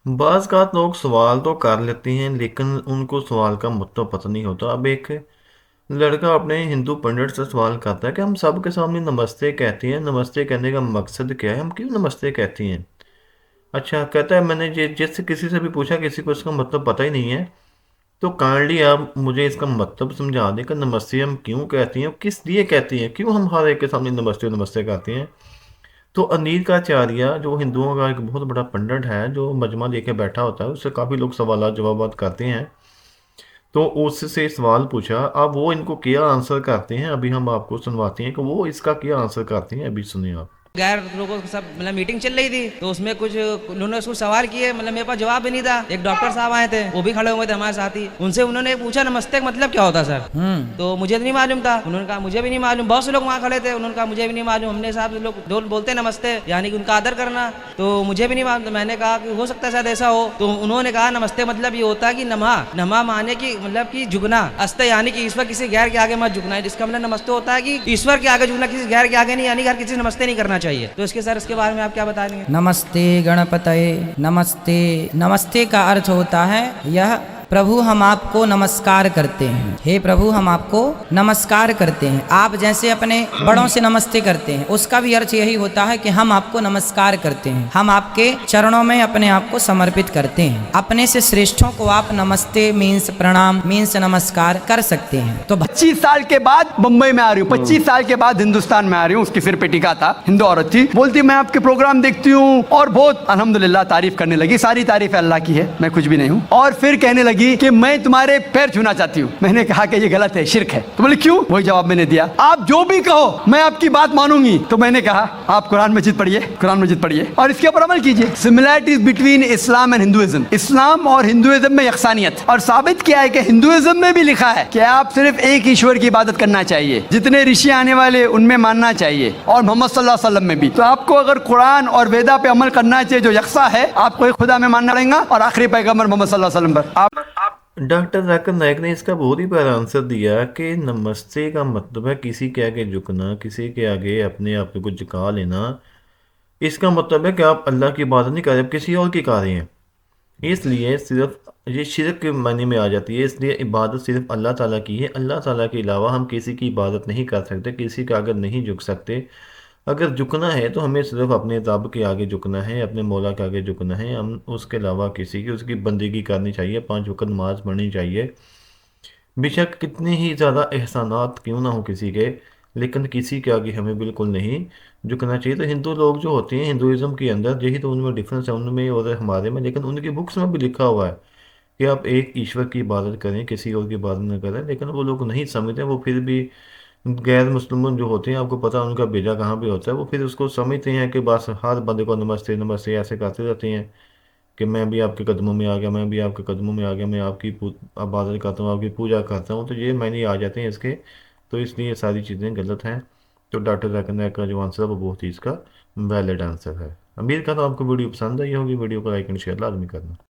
बाज़ लोग सवाल तो कर लेते हैं लेकिन उनको सवाल का मतलब पता नहीं होता। अब एक लड़का अपने हिंदू पंडित से सवाल करता है कि हम सबके सामने नमस्ते कहते हैं, नमस्ते कहने का मकसद क्या है, हम क्यों नमस्ते कहते हैं। अच्छा, कहता है मैंने जिससे किसी से भी पूछा, किसी को इसका मतलब पता ही नहीं है। तो काइंडली आप मुझे इसका मतलब समझा दें कि नमस्ते हम क्यों कहते हैं और किस लिए कहते हैं, क्यों हम हर एक के सामने नमस्ते नमस्ते कहते हैं। तो अनिल का आचार्य जो हिंदुओं का एक बहुत बड़ा पंडित है, जो मजमा लेके बैठा होता है, उससे काफ़ी लोग सवाल जवाब करते हैं। तो उससे सवाल पूछा, अब वो इनको क्या आंसर करते हैं, अभी हम आपको सुनवाते हैं कि वो इसका क्या आंसर करते हैं। अभी सुनिए आप। गैर लोगों के सब मतलब मीटिंग चल रही थी, तो उसमें कुछ उन्होंने उसको सवाल किए, मतलब मेरे पास जवाब भी नहीं था। एक डॉक्टर साहब आए थे, वो भी खड़े हुए थे हमारे साथ ही। उनसे उन्होंने पूछा नमस्ते का मतलब क्या होता है सर। तो मुझे तो नहीं मालूम था। उन्होंने कहा मुझे भी नहीं मालूम। बहुत से लोग वहाँ खड़े थे, उन्होंने कहा मुझे भी नहीं मालूम। हमने साहब लोग बोलते हैं नमस्ते यानी कि उनका आदर करना, तो मुझे भी नहीं मालूम। तो मैंने कहा कि हो सकता है शायद ऐसा हो। तो उन्होंने कहा नमस्ते मतलब ये होता है कि नमा नमा माने की मतलब कि झुकना, अस्त यानी कि ईश्वर किसी गैर के आगे मत झुकना है। जिसका मतलब नमस्ते होता है कि ईश्वर के आगे झुकना, किसी गैर के आगे नहीं, यानी कि हर किसी से नमस्ते नहीं करना चाहिए। तो इसके सर इसके बारे में आप क्या बता देंगे। नमस्ते गणपतये नमस्ते। नमस्ते का अर्थ होता है यह प्रभु हम आपको नमस्कार करते हैं। हे प्रभु हम आपको नमस्कार करते हैं। आप जैसे अपने बड़ों से नमस्ते करते हैं, उसका भी अर्थ यही होता है कि हम आपको नमस्कार करते हैं। हम आपके चरणों में अपने आप को समर्पित करते हैं। अपने से श्रेष्ठों को आप नमस्ते मीन्स प्रणाम मीन्स नमस्कार कर सकते हैं। तो 25 साल के बाद मुंबई में आ रही हूँ, 25 साल के बाद हिंदुस्तान में आ रही हूँ। उसके सिर पे टीका था, हिंदू औरत थी, बोलती मैं आपके प्रोग्राम देखती हूँ और बहुत अल्हम्दुलिल्लाह तारीफ करने लगी। सारी तारीफ अल्लाह की है, मैं कुछ भी नहीं हूँ। और फिर कहने लगी कि मैं तुम्हारे पैर छूना चाहती हूँ। मैंने कहा कि ये गलत है, शिर्क है। तो बोले क्यों? वही जवाब मैंने दिया, आप जो भी कहो मैं आपकी बात मानूंगी। तो मैंने कहा आप कुरान मजीद पढ़िए, कुरान मजीद पढ़िए और इसके ऊपर अमल कीजिए। Similarities between Islam and Hinduism, इस्लाम और हिंदुइज्म में यकसानियत। और साबित किया है कि हिंदुइज्म में भी लिखा है कि आप सिर्फ एक ईश्वर की इबादत करना चाहिए, जितने ऋषि आने वाले उनमें मानना चाहिए, और मोहम्मद सल्लल्लाहु अलैहि वसल्लम में भी। तो आपको अगर कुरान और वेदा पे अमल करना चाहिए जो यकसा है, आपको एक खुदा में मानना पड़ेगा और आखिरी पैगंबर मोहम्मद सल्लल्लाहु अलैहि वसल्लम पर। आप डॉक्टर जाकिर नाइक ने इसका बहुत ही प्यारा आंसर दिया कि नमस्ते का मतलब है किसी के आगे झुकना, किसी के आगे अपने आप को झुका लेना। इसका मतलब है कि आप अल्लाह की इबादत नहीं कर रहे, आप किसी और की कर रहे हैं। इसलिए सिर्फ ये शिरक के मायने में आ जाती है। इसलिए इबादत सिर्फ अल्लाह ताला की है। अल्लाह ताला के अलावा हम किसी की इबादत नहीं कर सकते, किसी के आगे नहीं झुक सकते। अगर झुकना है तो हमें सिर्फ अपने रब के आगे झुकना है, अपने मौला के आगे झुकना है। हम उसके अलावा किसी की उसकी बंदगी करनी चाहिए, 5 वक्त नमाज पढ़नी चाहिए। बेशक कितने ही ज़्यादा एहसानात क्यों ना हो किसी के, लेकिन किसी के आगे हमें बिल्कुल नहीं झुकना चाहिए। तो हिंदू लोग जो होते हैं, हिंदुज़म के अंदर यही तो उनमें डिफरेंस है, उनमें और हमारे में। लेकिन उनकी बुक्स में भी लिखा हुआ है कि आप एक ईश्वर की इबादत करें, किसी और की इबादत न करें। लेकिन वो लोग नहीं समझते, वो फिर भी गैर मुसलमान जो होते हैं, आपको पता है उनका भेजा कहाँ पे होता है, वो फिर उसको समझते हैं कि बस हर बंदे को नमस्ते नमस्ते ऐसे करते रहते हैं कि मैं भी आपके कदमों में आ गया, मैं भी आपके कदमों में आ गया, मैं आपकी इबादत करता हूँ, आपकी पूजा करता हूँ। तो ये मैंने आ जाते हैं इसके। तो इसलिए ये सारी चीज़ें गलत हैं। तो डॉक्टर जाकिर नाइक का जो आंसर है वो बहुत ही इसका वैलिड आंसर है। उम्मीद करता हूँ आपको वीडियो पसंद आई होगी। वीडियो को लाइक एंड शेयर लाजमी करना।